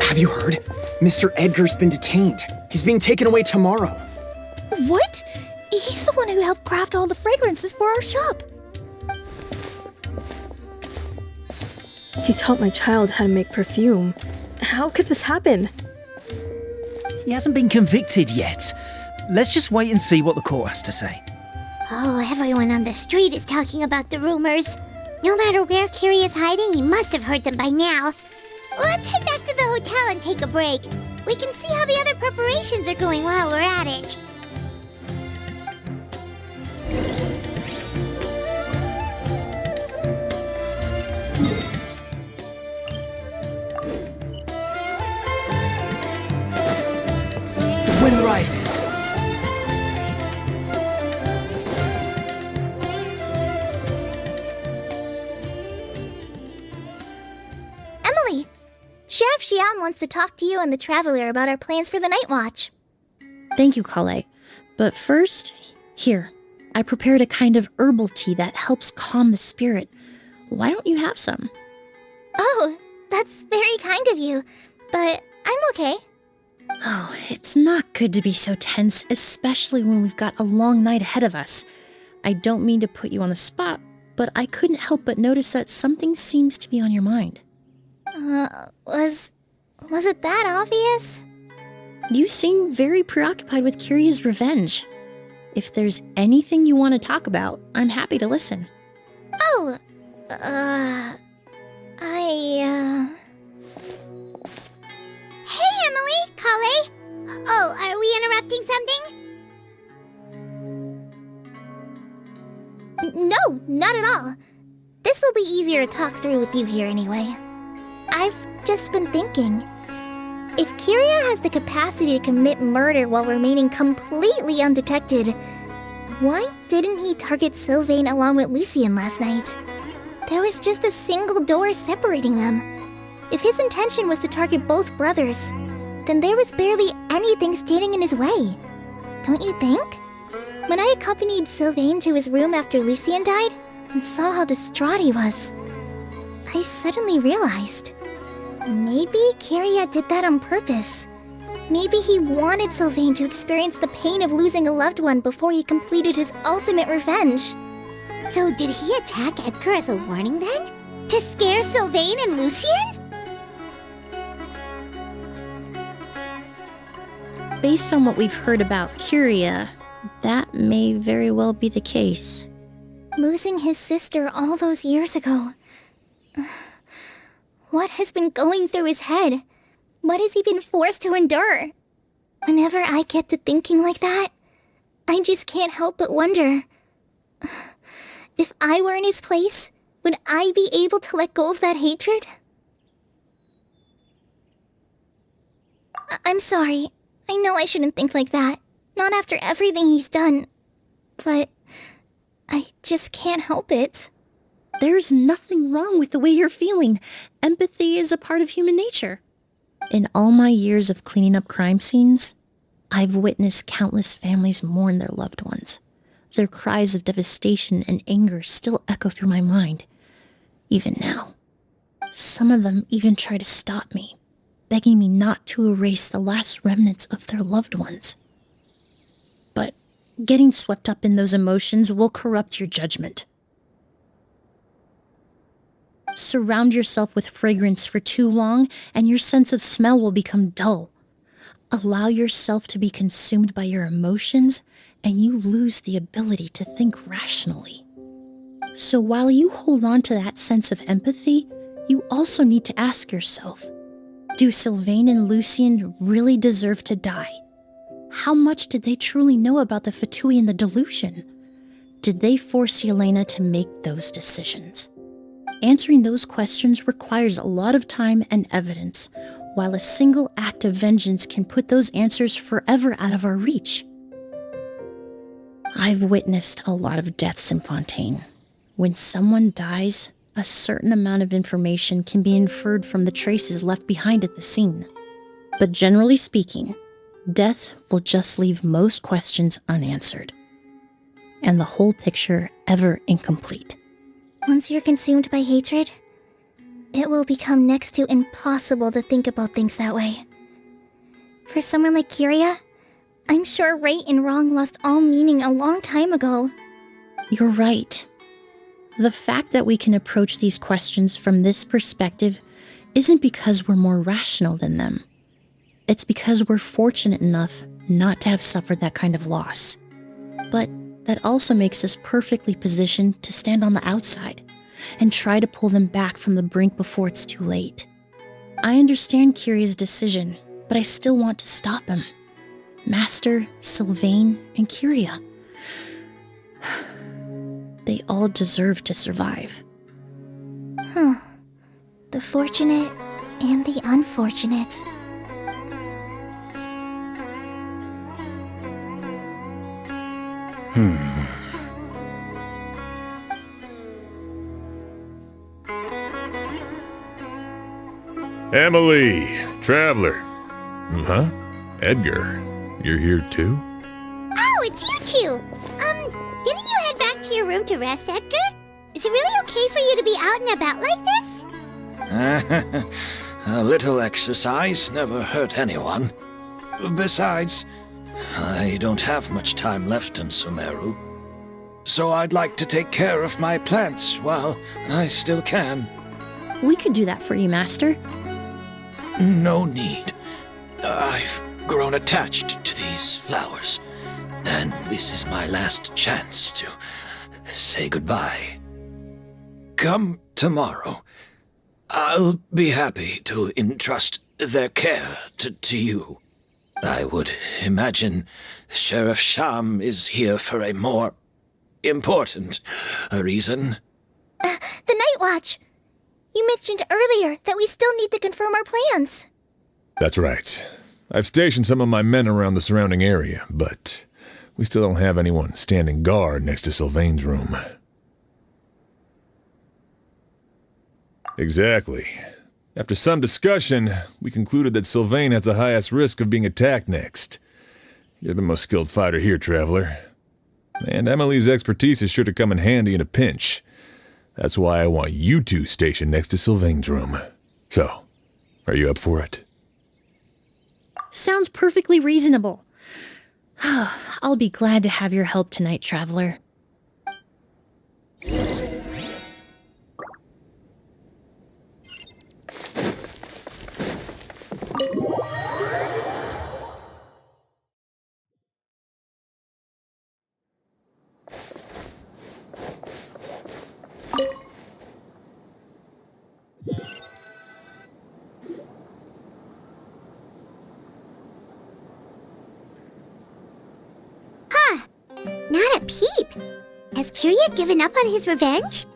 Have you heard? Mr. Edgar's been detained. He's being taken away tomorrow. What? He's the one who helped craft all the fragrances for our shop. He taught my child how to make perfume. How could this happen? He hasn't been convicted yet. Let's just wait and see what the court has to say. Oh, everyone on the street is talking about the rumors. No matter where Kiri is hiding, he must have heard them by now. Let's head back to the hotel and take a break. We can see how the other preparations are going while we're at it. The wind rises. Emilie! Sheriff Xian wants to talk to you and the Traveler about our plans for the night watch. Thank you, Collei. But first, here, I prepared a kind of herbal tea that helps calm the spirit. Why don't you have some? Oh, that's very kind of you, but I'm okay. Oh, it's not good to be so tense, especially when we've got a long night ahead of us. I don't mean to put you on the spot, but I couldn't help but notice that something seems to be on your mind. Was it that obvious? You seem very preoccupied with Kiria's revenge. If there's anything you want to talk about, I'm happy to listen. Oh, Hey, Emilie! Collei! Oh, are we interrupting something? No, not at all. This will be easier to talk through with you here anyway. I've just been thinking. If Kiria has the capacity to commit murder while remaining completely undetected, why didn't he target Sylvain along with Lucien last night? There was just a single door separating them. If his intention was to target both brothers, then there was barely anything standing in his way. Don't you think? When I accompanied Sylvain to his room after Lucien died and saw how distraught he was, I suddenly realized. Maybe Kiria did that on purpose. Maybe he wanted Sylvain to experience the pain of losing a loved one before he completed his ultimate revenge. So did he attack Edgar as a warning then? To scare Sylvain and Lucien? Based on what we've heard about Kiria, that may very well be the case. Losing his sister all those years ago. What has been going through his head? What has he been forced to endure? Whenever I get to thinking like that, I just can't help but wonder. If I were in his place, would I be able to let go of that hatred? I'm sorry. I know I shouldn't think like that. Not after everything he's done. But I just can't help it. There's nothing wrong with the way you're feeling. Empathy is a part of human nature. In all my years of cleaning up crime scenes, I've witnessed countless families mourn their loved ones. Their cries of devastation and anger still echo through my mind, even now. Some of them even try to stop me, begging me not to erase the last remnants of their loved ones. But getting swept up in those emotions will corrupt your judgment. Surround yourself with fragrance for too long, and your sense of smell will become dull. Allow yourself to be consumed by your emotions, and you lose the ability to think rationally. So while you hold on to that sense of empathy, you also need to ask yourself, do Sylvain and Lucien really deserve to die? How much did they truly know about the Fatui and the Delusion? Did they force Yelena to make those decisions? Answering those questions requires a lot of time and evidence, while a single act of vengeance can put those answers forever out of our reach. I've witnessed a lot of deaths in Fontaine. When someone dies, a certain amount of information can be inferred from the traces left behind at the scene. But generally speaking, death will just leave most questions unanswered, and the whole picture ever incomplete. Once you're consumed by hatred, it will become next to impossible to think about things that way. For someone like Kyria, I'm sure right and wrong lost all meaning a long time ago. You're right. The fact that we can approach these questions from this perspective isn't because we're more rational than them. It's because we're fortunate enough not to have suffered that kind of loss. But that also makes us perfectly positioned to stand on the outside and try to pull them back from the brink before it's too late. I understand Kyria's decision, but I still want to stop him. Master, Sylvain, and Kyria. They all deserve to survive. The fortunate and the unfortunate. Emilie, Traveler. Huh? Edgar, you're here too? Oh, it's you two! Didn't you head back to your room to rest, Edgar? Is it really okay for you to be out and about like this? A little exercise never hurt anyone. Besides, I don't have much time left in Sumeru. So I'd like to take care of my plants while I still can. We could do that for you, Master. No need. I've grown attached to these flowers, and this is my last chance to say goodbye. Come tomorrow. I'll be happy to entrust their care to you. I would imagine Sheriff Sham is here for a more important reason. The Night Watch! You mentioned earlier that we still need to confirm our plans. That's right. I've stationed some of my men around the surrounding area, but we still don't have anyone standing guard next to Sylvain's room. Exactly. After some discussion, we concluded that Sylvain has the highest risk of being attacked next. You're the most skilled fighter here, Traveler. And Emilie's expertise is sure to come in handy in a pinch. That's why I want you two stationed next to Sylvain's room. So, are you up for it? Sounds perfectly reasonable. I'll be glad to have your help tonight, Traveler. Not a peep! Has Kyria given up on his revenge?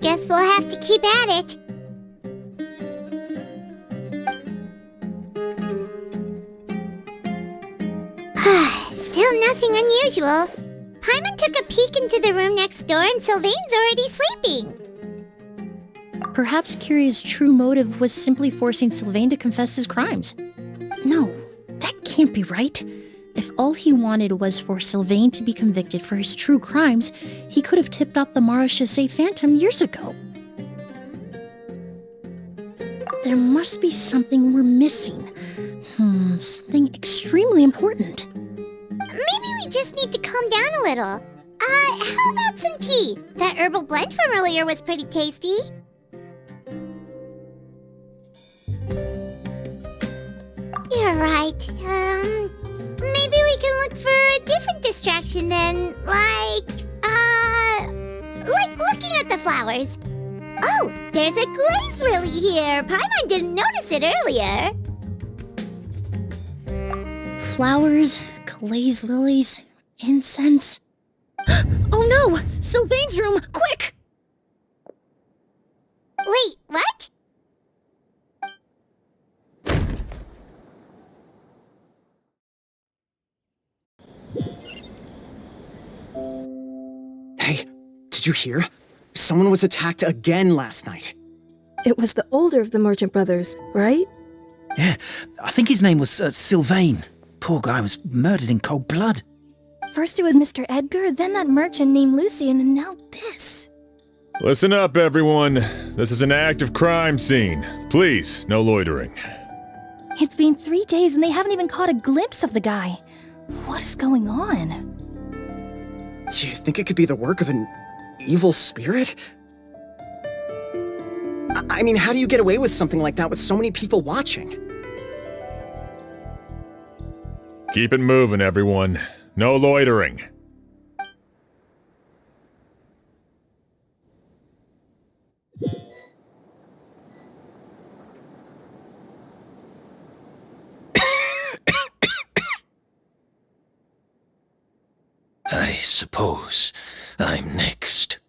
Guess we'll have to keep at it. Still nothing unusual. Paimon took a peek into the room next door and Sylvain's already sleeping. Perhaps Kyria's true motive was simply forcing Sylvain to confess his crimes. No, that can't be right. If all he wanted was for Sylvain to be convicted for his true crimes, he could have tipped off the Marechaussee Phantom years ago. There must be something we're missing. Something extremely important. Maybe we just need to calm down a little. How about some tea? That herbal blend from earlier was pretty tasty. You're right. Maybe we can look for a different distraction then, like looking at the flowers. Oh, there's a glaze lily here. Paimon didn't notice it earlier. Flowers, glaze lilies, incense. Oh no! Sylvain's room! Quick! Wait, what? Hey, did you hear? Someone was attacked again last night. It was the older of the merchant brothers, right? Yeah, I think his name was Sylvain. Poor guy was murdered in cold blood. First it was Mr. Edgar, then that merchant named Lucian, and now this. Listen up, everyone. This is an active crime scene. Please, no loitering. It's been 3 days and they haven't even caught a glimpse of the guy. What is going on? Do you think it could be the work of an evil spirit? I mean, how do you get away with something like that with so many people watching? Keep it moving, everyone. No loitering. I suppose I'm next.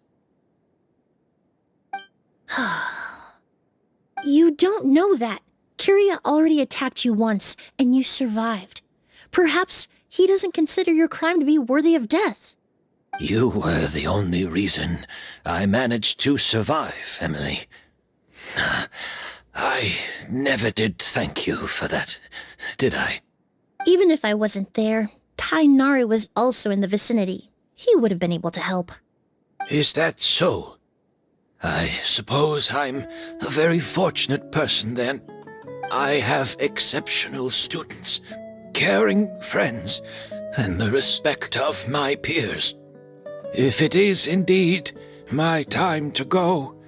You don't know that. Kyria already attacked you once, and you survived. Perhaps he doesn't consider your crime to be worthy of death. You were the only reason I managed to survive, Emilie. I never did thank you for that, did I? Even if I wasn't there, Tainari was also in the vicinity. He would have been able to help. Is that so? I suppose I'm a very fortunate person then. I have exceptional students, caring friends, and the respect of my peers. If it is indeed my time to go,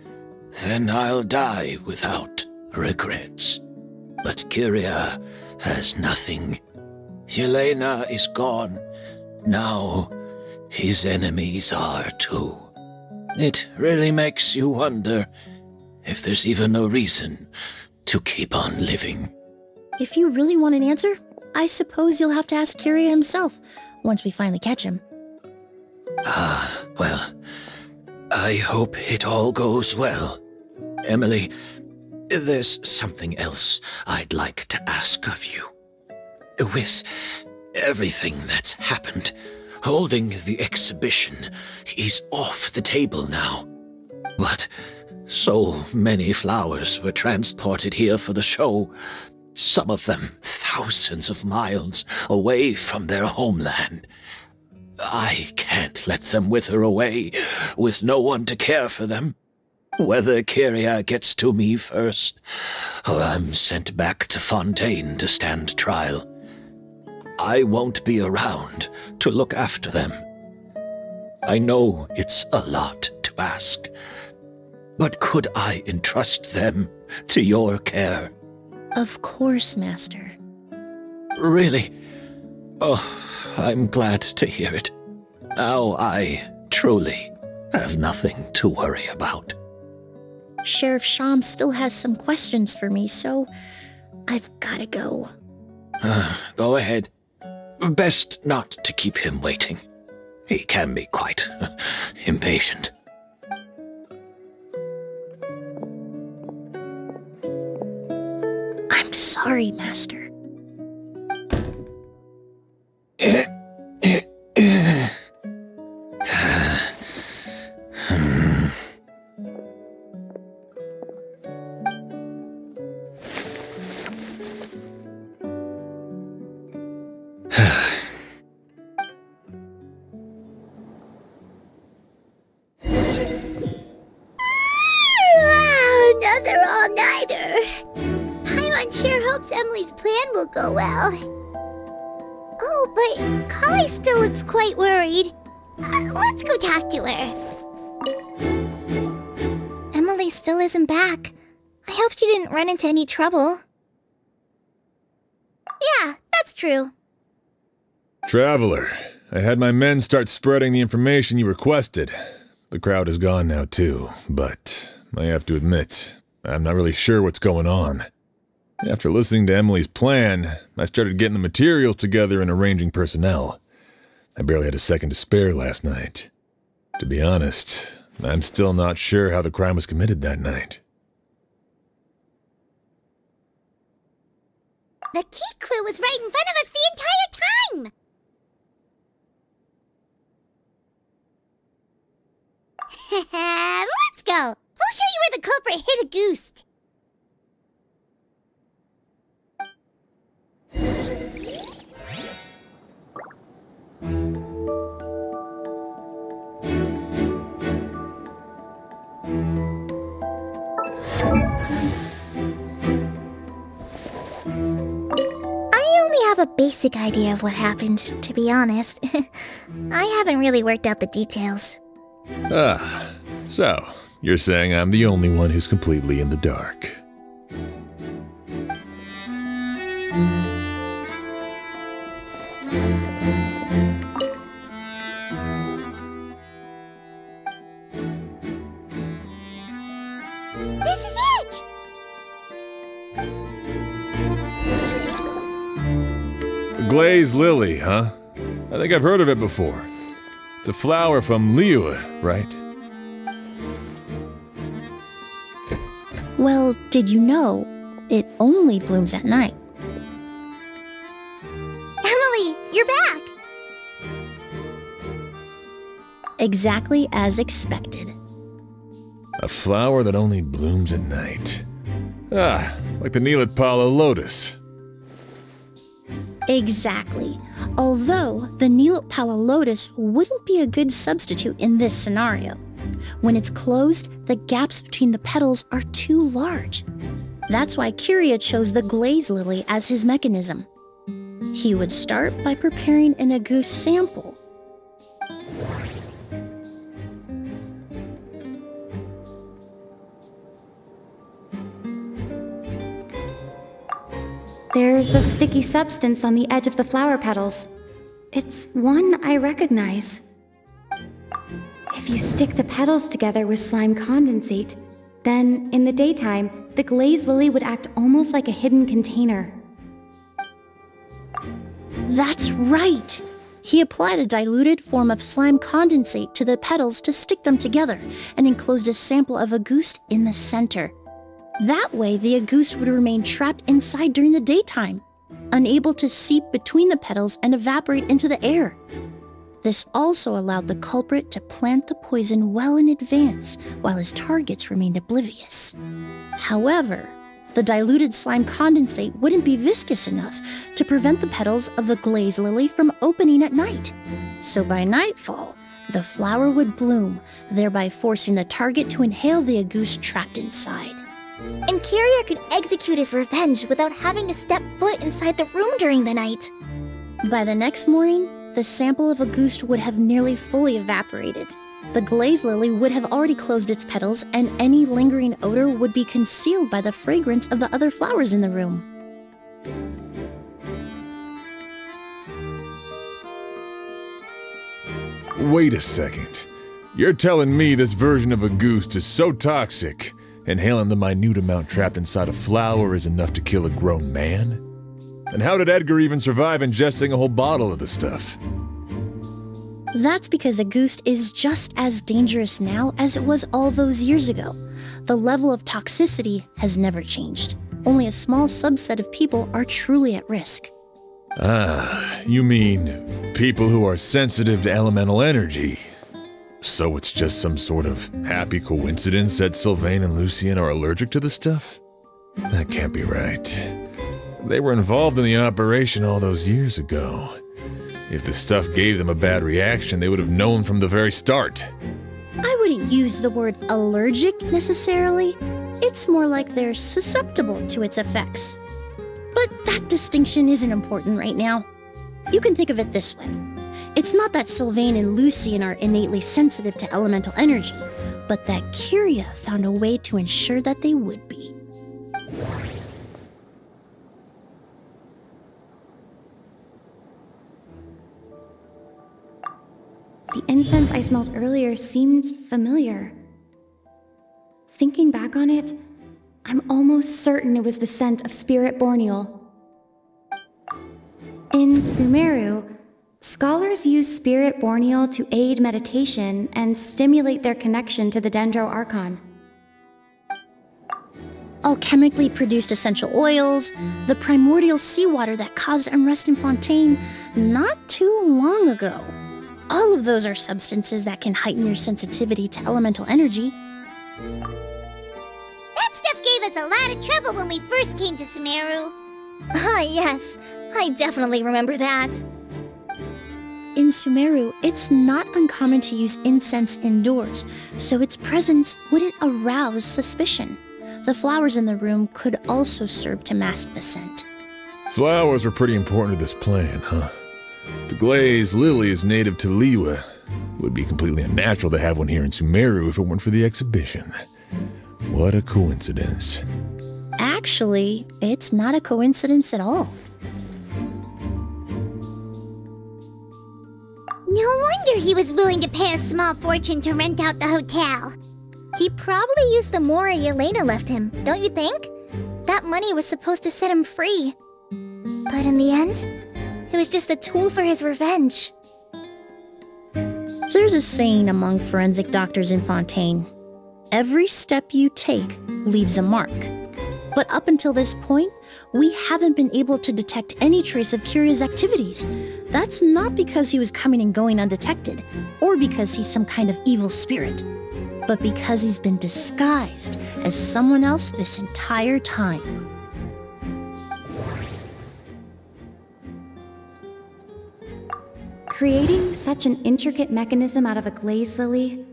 then I'll die without regrets. But Kyria has nothing. Yelena is gone. Now his enemies are too. It really makes you wonder if there's even a reason to keep on living. If you really want an answer, I suppose you'll have to ask Kyria himself, once we finally catch him. Well, I hope it all goes well. Emilie, there's something else I'd like to ask of you. With everything that's happened, holding the exhibition is off the table now. But so many flowers were transported here for the show, some of them thousands of miles away from their homeland. I can't let them wither away with no one to care for them. Whether Kyria gets to me first, or I'm sent back to Fontaine to stand trial, I won't be around to look after them. I know it's a lot to ask, but could I entrust them to your care? Of course, Master. Really? Oh, I'm glad to hear it. Now I truly have nothing to worry about. Sheriff Sham still has some questions for me, so I've gotta go. Go ahead. Best not to keep him waiting. He can be quite impatient. I'm sorry, Master. Another all-nighter. I'm unsure hopes Emilie's plan will go well. Oh, but Collei still looks quite worried. Let's go talk to her. Emilie still isn't back. I hope she didn't run into any trouble. Yeah, that's true. Traveler, I had my men start spreading the information you requested. The crowd is gone now too, but I have to admit, I'm not really sure what's going on. After listening to Emilie's plan, I started getting the materials together and arranging personnel. I barely had a second to spare last night. To be honest, I'm still not sure how the crime was committed that night. The key clue was right in front of us the entire time! Let's go! We'll show you where the culprit hid Auguste! basic idea of what happened, to be honest. I haven't really worked out the details. Ah, so you're saying I'm the only one who's completely in the dark. This is it! The glazed lily, huh? I think I've heard of it before. It's a flower from Liyue, right? Well, did you know it only blooms at night? Emilie, you're back! Exactly as expected. A flower that only blooms at night. Ah, like the Neelatpala lotus. Exactly. Although the Neelatpala lotus wouldn't be a good substitute in this scenario. When it's closed, the gaps between the petals are too large. That's why Kiria chose the glaze lily as his mechanism. He would start by preparing an Auguste sample. There's a sticky substance on the edge of the flower petals. It's one I recognize. If you stick the petals together with slime condensate, then in the daytime, the glazed lily would act almost like a hidden container. That's right! He applied a diluted form of slime condensate to the petals to stick them together and enclosed a sample of Auguste in the center. That way, the Auguste would remain trapped inside during the daytime, unable to seep between the petals and evaporate into the air. This also allowed the culprit to plant the poison well in advance, while his targets remained oblivious. However, the diluted slime condensate wouldn't be viscous enough to prevent the petals of the glaze lily from opening at night. So by nightfall, the flower would bloom, thereby forcing the target to inhale the Auguste trapped inside. And Kiria could execute his revenge without having to step foot inside the room during the night. By the next morning, the sample of Auguste would have nearly fully evaporated. The glaze lily would have already closed its petals, and any lingering odor would be concealed by the fragrance of the other flowers in the room. Wait a second. You're telling me this version of Auguste is so toxic, inhaling the minute amount trapped inside a flower is enough to kill a grown man? And how did Edgar even survive ingesting a whole bottle of the stuff? That's because Auguste is just as dangerous now as it was all those years ago. The level of toxicity has never changed. Only a small subset of people are truly at risk. Ah, you mean people who are sensitive to elemental energy. So it's just some sort of happy coincidence that Sylvain and Lucien are allergic to the stuff? That can't be right. They were involved in the operation all those years ago. If the stuff gave them a bad reaction, they would have known from the very start. I wouldn't use the word allergic necessarily. It's more like they're susceptible to its effects. But that distinction isn't important right now. You can think of it this way. It's not that Sylvain and Lucien are innately sensitive to elemental energy, but that Kiria found a way to ensure that they would be. The incense I smelled earlier seemed familiar. Thinking back on it, I'm almost certain it was the scent of spirit borneal. In Sumeru, scholars use spirit borneal to aid meditation and stimulate their connection to the Dendro Archon. Alchemically produced essential oils, the primordial seawater that caused unrest in Fontaine not too long ago. All of those are substances that can heighten your sensitivity to elemental energy. That stuff gave us a lot of trouble when we first came to Sumeru. Ah, yes. I definitely remember that. In Sumeru, it's not uncommon to use incense indoors, so its presence wouldn't arouse suspicion. The flowers in the room could also serve to mask the scent. Flowers were pretty important to this plan, huh? The glaze lily is native to Liyue. It would be completely unnatural to have one here in Sumeru if it weren't for the exhibition. What a coincidence. Actually, it's not a coincidence at all. No wonder he was willing to pay a small fortune to rent out the hotel. He probably used the Mora Yelena left him, don't you think? That money was supposed to set him free. But in the end, it was just a tool for his revenge. There's a saying among forensic doctors in Fontaine. Every step you take leaves a mark. But up until this point, we haven't been able to detect any trace of Kiria's activities. That's not because he was coming and going undetected, or because he's some kind of evil spirit, but because he's been disguised as someone else this entire time. Creating such an intricate mechanism out of a glaze lily,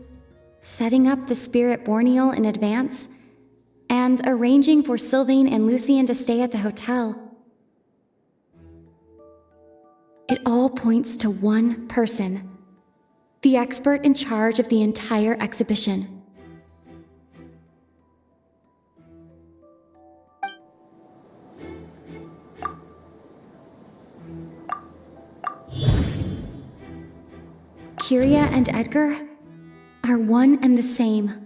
setting up the spirit Borneal in advance, and arranging for Sylvain and Lucien to stay at the hotel. It all points to one person, the expert in charge of the entire exhibition. Kiria and Edgar are one and the same.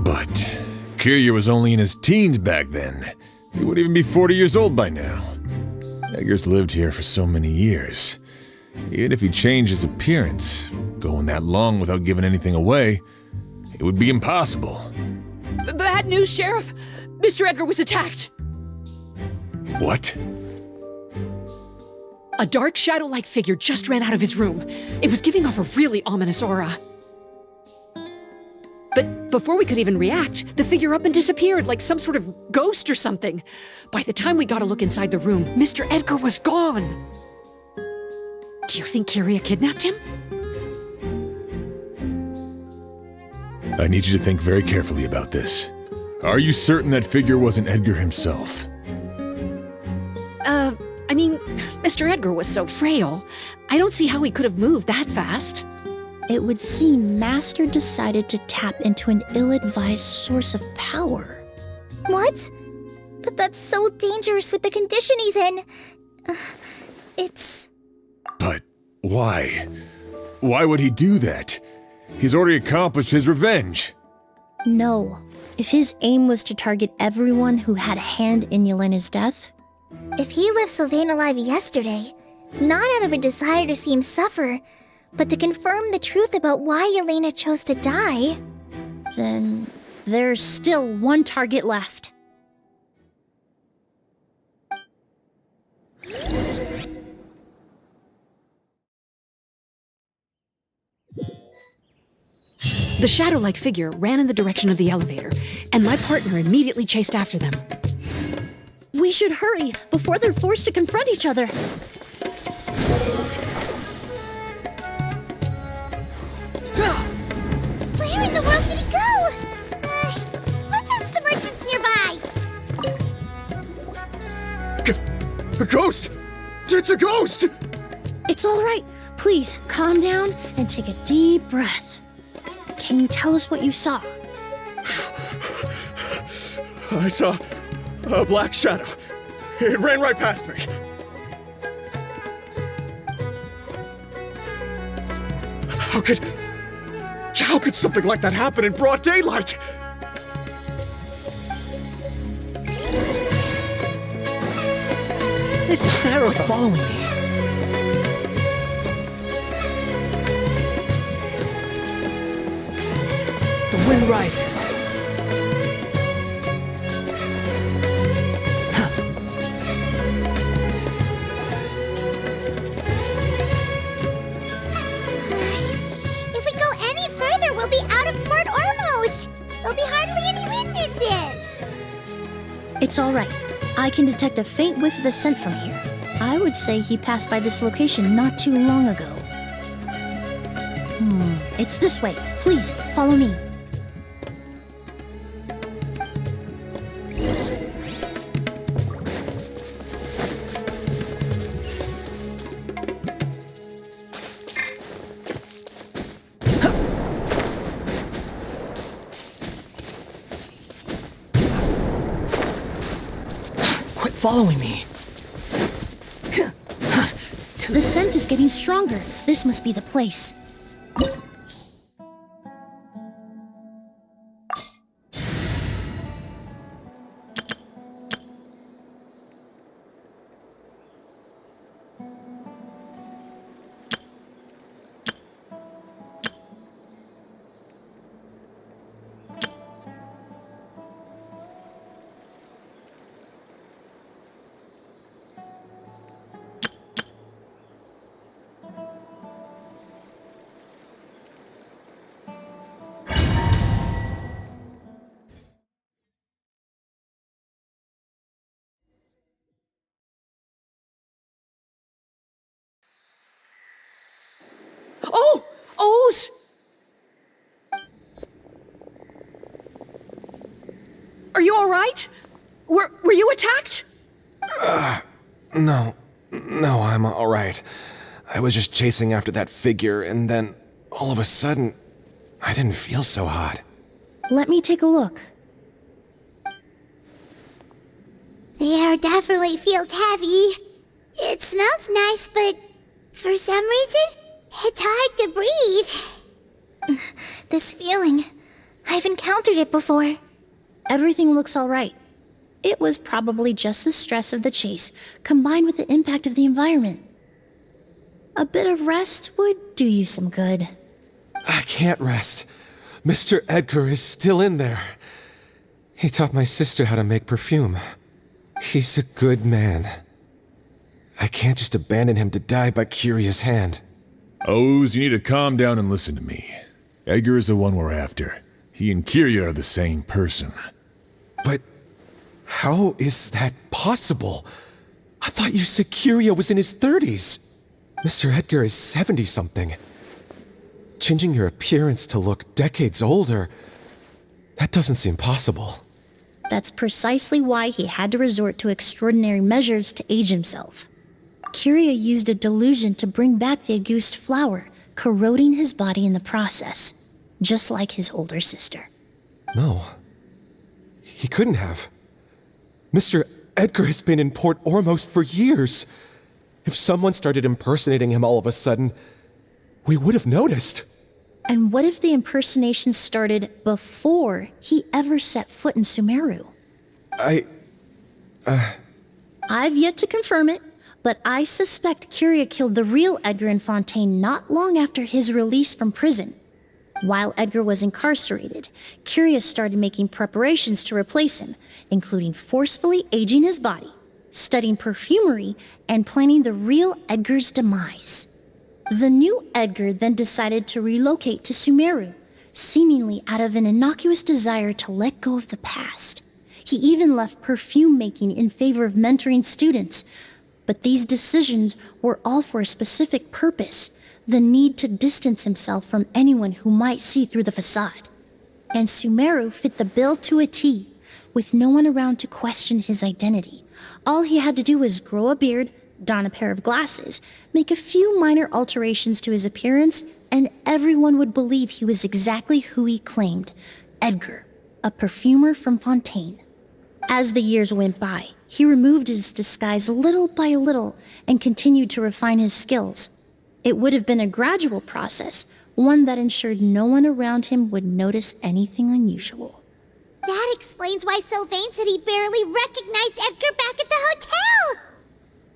But Kiria was only in his teens back then. He wouldn't even be 40 years old by now. Edgar's lived here for so many years. Even if he changed his appearance, going that long without giving anything away, it would be impossible. Bad news, Sheriff! Mr. Edgar was attacked! What? A dark shadow-like figure just ran out of his room. It was giving off a really ominous aura. But before we could even react, the figure up and disappeared like some sort of ghost or something. By the time we got a look inside the room, Mr. Edgar was gone. Do you think Kiria kidnapped him? I need you to think very carefully about this. Are you certain that figure wasn't Edgar himself? I mean, Mr. Edgar was so frail. I don't see how he could have moved that fast. It would seem Master decided to tap into an ill-advised source of power. What? But that's so dangerous with the condition he's in. It's... But why? Why would he do that? He's already accomplished his revenge. No. If his aim was to target everyone who had a hand in Yelena's death... If he left Sylvain alive yesterday, not out of a desire to see him suffer, but to confirm the truth about why Yelena chose to die... Then there's still one target left. The shadow-like figure ran in the direction of the elevator, and my partner immediately chased after them. We should hurry before they're forced to confront each other. Where in the world did he go? Let's ask the merchants nearby. A ghost! It's a ghost! It's all right. Please, calm down and take a deep breath. Can you tell us what you saw? I saw a black shadow. It ran right past me. How could something like that happen in broad daylight? This is terrifying. Following me. rises. If we go any further, we'll be out of Port Ormos. There'll be hardly any witnesses. It's all right. I can detect a faint whiff of the scent from here. I would say he passed by this location not too long ago. It's this way. Please, follow me. Quit following me. The scent is getting stronger. This must be the place. Oh! O's! Are you alright? Were you attacked? No, I'm alright. I was just chasing after that figure, and then, all of a sudden, I didn't feel so hot. Let me take a look. The air definitely feels heavy. It smells nice, but for some reason, it's hard to breathe. This feeling, I've encountered it before. Everything looks all right. It was probably just the stress of the chase, combined with the impact of the environment. A bit of rest would do you some good. I can't rest. Mr. Edgar is still in there. He taught my sister how to make perfume. He's a good man. I can't just abandon him to die by Curia's hand. O's, you need to calm down and listen to me. Edgar is the one we're after. He and Kyria are the same person. But how is that possible? I thought you said Kyria was in his 30s. Mr. Edgar is 70-something. Changing your appearance to look decades older, that doesn't seem possible. That's precisely why he had to resort to extraordinary measures to age himself. Kyria used a delusion to bring back the Auguste flower, corroding his body in the process, just like his older sister. No. He couldn't have. Mr. Edgar has been in Port Ormos for years. If someone started impersonating him all of a sudden, we would have noticed. And what if the impersonation started before he ever set foot in Sumeru? I've yet to confirm it, but I suspect Kyria killed the real Edgar in Fontaine not long after his release from prison. While Edgar was incarcerated, Kyria started making preparations to replace him, including forcefully aging his body, studying perfumery, and planning the real Edgar's demise. The new Edgar then decided to relocate to Sumeru, seemingly out of an innocuous desire to let go of the past. He even left perfume making in favor of mentoring students, but these decisions were all for a specific purpose: the need to distance himself from anyone who might see through the facade. And Sumeru fit the bill to a T, with no one around to question his identity. All he had to do was grow a beard, don a pair of glasses, make a few minor alterations to his appearance, and everyone would believe he was exactly who he claimed: Edgar, a perfumer from Fontaine. As the years went by, he removed his disguise little by little and continued to refine his skills. It would have been a gradual process, one that ensured no one around him would notice anything unusual. That explains why Sylvain said he barely recognized Edgar back at the hotel.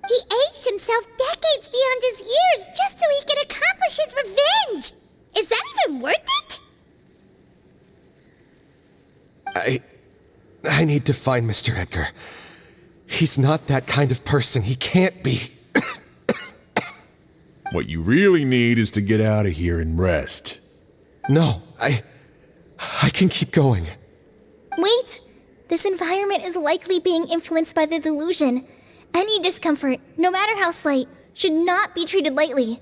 He aged himself decades beyond his years just so he could accomplish his revenge. Is that even worth it? I need to find Mr. Edgar. He's not that kind of person. He can't be. What you really need is to get out of here and rest. No, I can keep going. Wait! This environment is likely being influenced by the delusion. Any discomfort, no matter how slight, should not be treated lightly.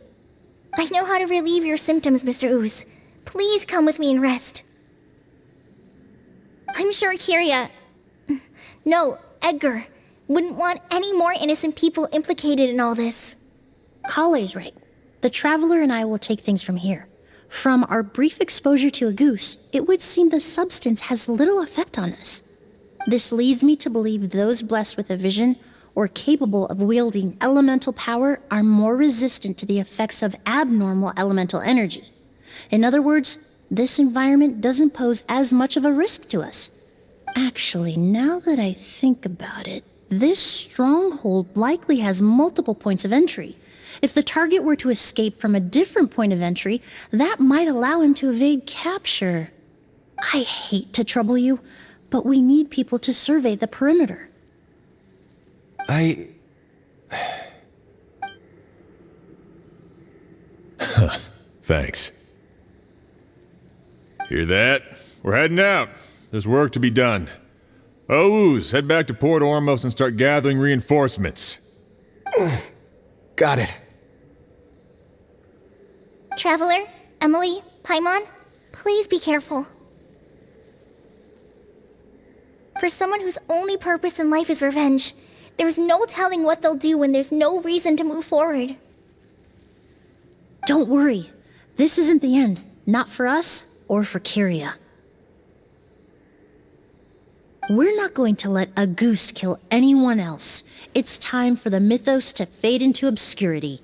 I know how to relieve your symptoms, Mr. Ooze. Please come with me and rest. I'm sure Kyria... No, Edgar wouldn't want any more innocent people implicated in all this. Collei's right. The Traveler and I will take things from here. From our brief exposure to Auguste, it would seem the substance has little effect on us. This leads me to believe those blessed with a vision or capable of wielding elemental power are more resistant to the effects of abnormal elemental energy. In other words, this environment doesn't pose as much of a risk to us. Actually, now that I think about it, this stronghold likely has multiple points of entry. If the target were to escape from a different point of entry, that might allow him to evade capture. I hate to trouble you, but we need people to survey the perimeter. Thanks. Hear that? We're heading out. There's work to be done. Ooze, head back to Port Ormos and start gathering reinforcements. Got it. Traveler, Emilie, Paimon, please be careful. For someone whose only purpose in life is revenge, there's no telling what they'll do when there's no reason to move forward. Don't worry. This isn't the end. Not for us or for Kyria. We're not going to let Auguste kill anyone else. It's time for the mythos to fade into obscurity.